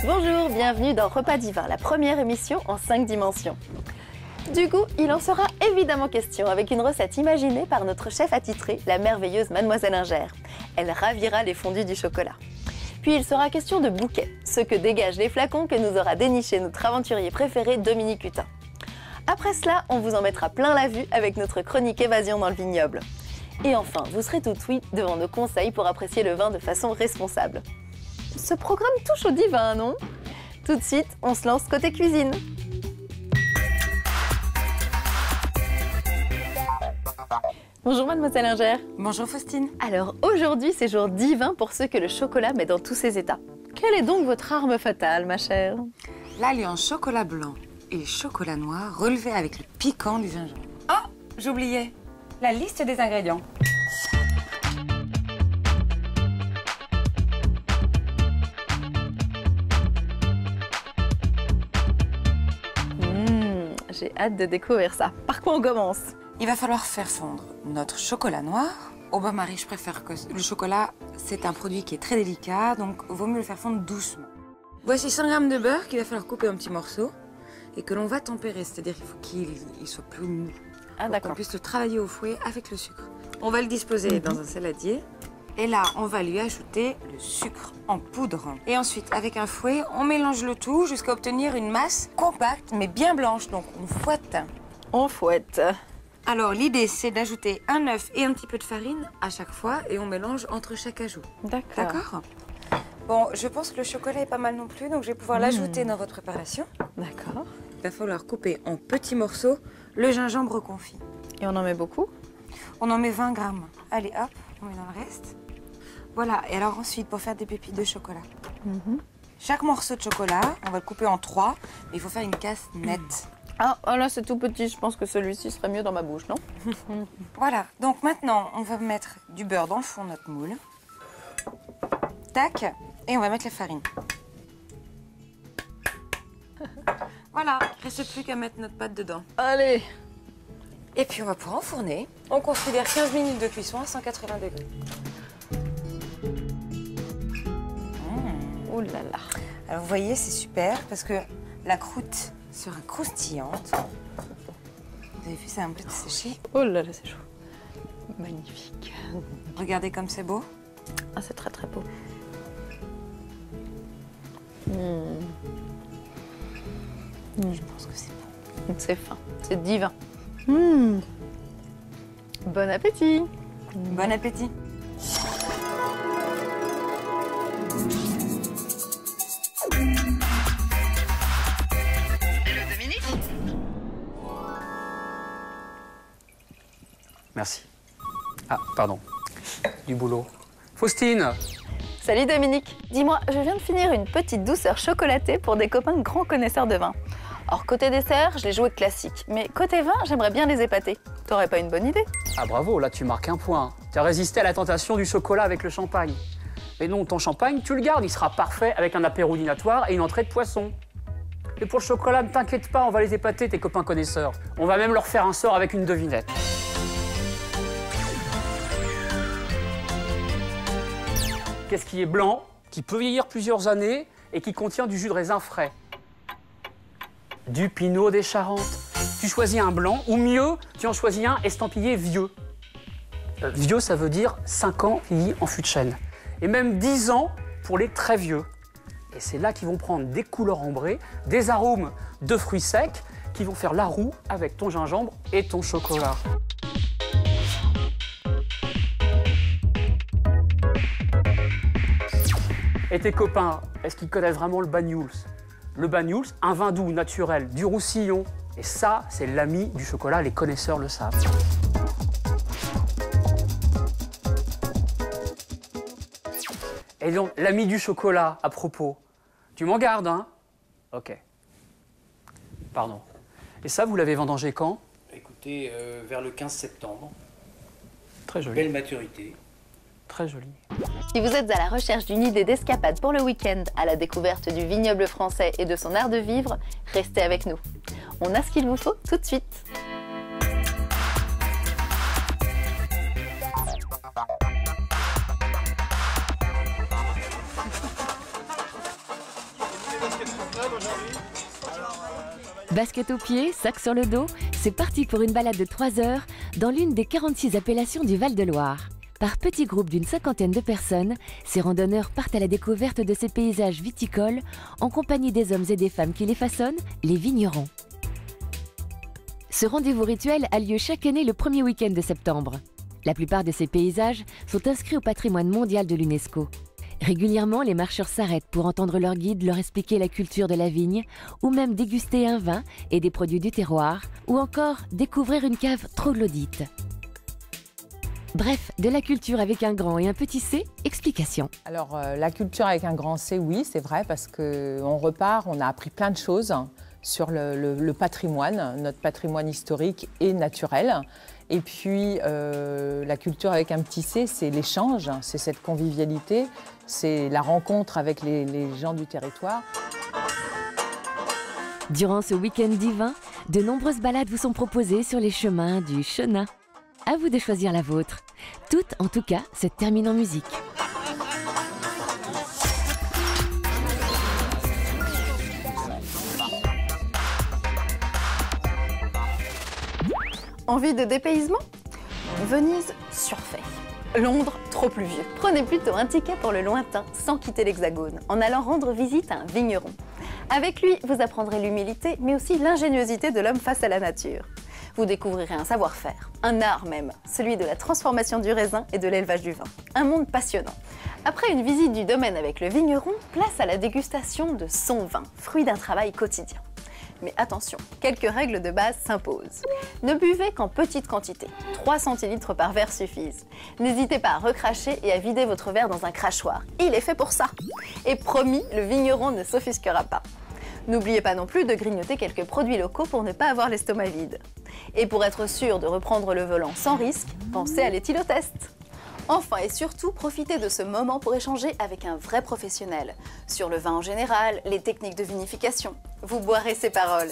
Bonjour, bienvenue dans Repas divin, la première émission en 5 dimensions. Du coup, il en sera évidemment question avec une recette imaginée par notre chef attitrée, la merveilleuse Mademoiselle Inger. Elle ravira les fondus du chocolat. Puis il sera question de bouquets, ce que dégagent les flacons que nous aura déniché notre aventurier préféré Dominique Hutin. Après cela, on vous en mettra plein la vue avec notre chronique Évasion dans le vignoble. Et enfin, vous serez tout oui devant nos conseils pour apprécier le vin de façon responsable. Ce programme touche au divin, non? Tout de suite, on se lance côté cuisine. Bonjour Mademoiselle Inger. Bonjour Faustine. Alors aujourd'hui, c'est jour divin pour ceux que le chocolat met dans tous ses états. Quelle est donc votre arme fatale, ma chère? L'alliance chocolat blanc et chocolat noir relevé avec le piquant du gingembre. Ah, j'oubliais la liste des ingrédients. J'ai hâte de découvrir ça. Par quoi on commence? Il va falloir faire fondre notre chocolat noir. Au bain-marie, je préfère que le chocolat, c'est un produit qui est très délicat, donc vaut mieux le faire fondre doucement. Voici 100 g de beurre qu'il va falloir couper en petits morceaux et que l'on va tempérer, c'est-à-dire qu'il faut qu'il soit plus mou. Ah d'accord. Qu'on puisse le travailler au fouet avec le sucre. On va le disposer dans un saladier. Et là, on va lui ajouter le sucre en poudre. Et ensuite, avec un fouet, on mélange le tout jusqu'à obtenir une masse compacte, mais bien blanche. Donc, on fouette. On fouette. Alors, l'idée, c'est d'ajouter un œuf et un petit peu de farine à chaque fois. Et on mélange entre chaque ajout. D'accord. D'accord? Bon, je pense que le chocolat est pas mal non plus. Donc, je vais pouvoir l'ajouter dans votre préparation. D'accord. Il va falloir couper en petits morceaux le gingembre confit. Et on en met beaucoup? On en met 20 grammes. Allez, hop, on met dans le reste. Voilà, et alors ensuite, pour faire des pépites de chocolat. Chaque morceau de chocolat, on va le couper en 3, mais il faut faire une casse nette. Ah, oh là, c'est tout petit. Je pense que celui-ci serait mieux dans ma bouche, non? Voilà, donc maintenant, on va mettre du beurre dans le fond de notre moule. Tac, et on va mettre la farine. Voilà, il ne reste plus qu'à mettre notre pâte dedans. Allez! Et puis on va pouvoir enfourner. On considère 15 minutes de cuisson à 180 degrés. Oh là là! Alors vous voyez, c'est super parce que la croûte sera croustillante. Vous avez vu, ça a un peu séché. Oh là là, c'est chaud. Magnifique. Regardez comme c'est beau. Ah, c'est très très beau. Je pense que c'est bon. C'est fin, c'est divin. Bon appétit! Bon appétit. Hello Dominique? Merci. Ah, pardon. Du boulot. Faustine! Salut Dominique. Dis-moi, je viens de finir une petite douceur chocolatée pour des copains grands connaisseurs de vin. Alors côté dessert, je les joué classique, mais côté vin, j'aimerais bien les épater. T'aurais pas une bonne idée? Ah bravo, là tu marques un point. Tu as résisté à la tentation du chocolat avec le champagne. Mais non, ton champagne, tu le gardes, il sera parfait avec un apéro dînatoire et une entrée de poisson. Et pour le chocolat, ne t'inquiète pas, on va les épater, tes copains connaisseurs. On va même leur faire un sort avec une devinette. Qu'est-ce qui est blanc, qui peut vieillir plusieurs années et qui contient du jus de raisin frais? Du Pinot des Charentes. Tu choisis un blanc, ou mieux, tu en choisis un estampillé vieux. Vieux, ça veut dire 5 ans vieilli en fût de chêne. Et même 10 ans pour les très vieux. Et c'est là qu'ils vont prendre des couleurs ambrées, des arômes de fruits secs, qui vont faire la roue avec ton gingembre et ton chocolat. Et tes copains, est-ce qu'ils connaissent vraiment le Banyuls? Le Banyuls, un vin doux naturel du Roussillon. Et ça, c'est l'ami du chocolat, les connaisseurs le savent. Et donc, l'ami du chocolat, à propos, tu m'en gardes, hein? Ok. Pardon. Et ça, vous l'avez vendangé quand? Écoutez, vers le 15 septembre. Très joli. Belle maturité. Très joli. Si vous êtes à la recherche d'une idée d'escapade pour le week-end, à la découverte du vignoble français et de son art de vivre, restez avec nous. On a ce qu'il vous faut tout de suite. Basket aux pieds, sac sur le dos, c'est parti pour une balade de 3 heures dans l'une des 46 appellations du Val-de-Loire. Par petits groupes d'une 50aine de personnes, ces randonneurs partent à la découverte de ces paysages viticoles en compagnie des hommes et des femmes qui les façonnent, les vignerons. Ce rendez-vous rituel a lieu chaque année le premier week-end de septembre. La plupart de ces paysages sont inscrits au patrimoine mondial de l'UNESCO. Régulièrement, les marcheurs s'arrêtent pour entendre leur guide leur expliquer la culture de la vigne, ou même déguster un vin et des produits du terroir, ou encore découvrir une cave troglodyte. Bref, de la culture avec un grand et un petit C, explication. Alors, la culture avec un grand C, oui, c'est vrai, parce qu'on repart, on a appris plein de choses sur le patrimoine, notre patrimoine historique et naturel. Et puis, la culture avec un petit C, c'est l'échange, c'est cette convivialité, c'est la rencontre avec les gens du territoire. Durant ce week-end divin, de nombreuses balades vous sont proposées sur les chemins du Chenin. À vous de choisir la vôtre. Toutes, en tout cas, se terminent en musique. Envie de dépaysement? Venise, surfait. Londres, trop pluvieux. Prenez plutôt un ticket pour le lointain, sans quitter l'Hexagone, en allant rendre visite à un vigneron. Avec lui, vous apprendrez l'humilité, mais aussi l'ingéniosité de l'homme face à la nature. Vous découvrirez un savoir-faire, un art même, celui de la transformation du raisin et de l'élevage du vin. Un monde passionnant. Après une visite du domaine avec le vigneron, place à la dégustation de son vin, fruit d'un travail quotidien. Mais attention, quelques règles de base s'imposent. Ne buvez qu'en petite quantité, 3 centilitres par verre suffisent. N'hésitez pas à recracher et à vider votre verre dans un crachoir, il est fait pour ça. Et promis, le vigneron ne s'offusquera pas. N'oubliez pas non plus de grignoter quelques produits locaux pour ne pas avoir l'estomac vide. Et pour être sûr de reprendre le volant sans risque, pensez à l'éthylotest. Enfin et surtout, profitez de ce moment pour échanger avec un vrai professionnel sur le vin en général, les techniques de vinification. Vous boirez ses paroles.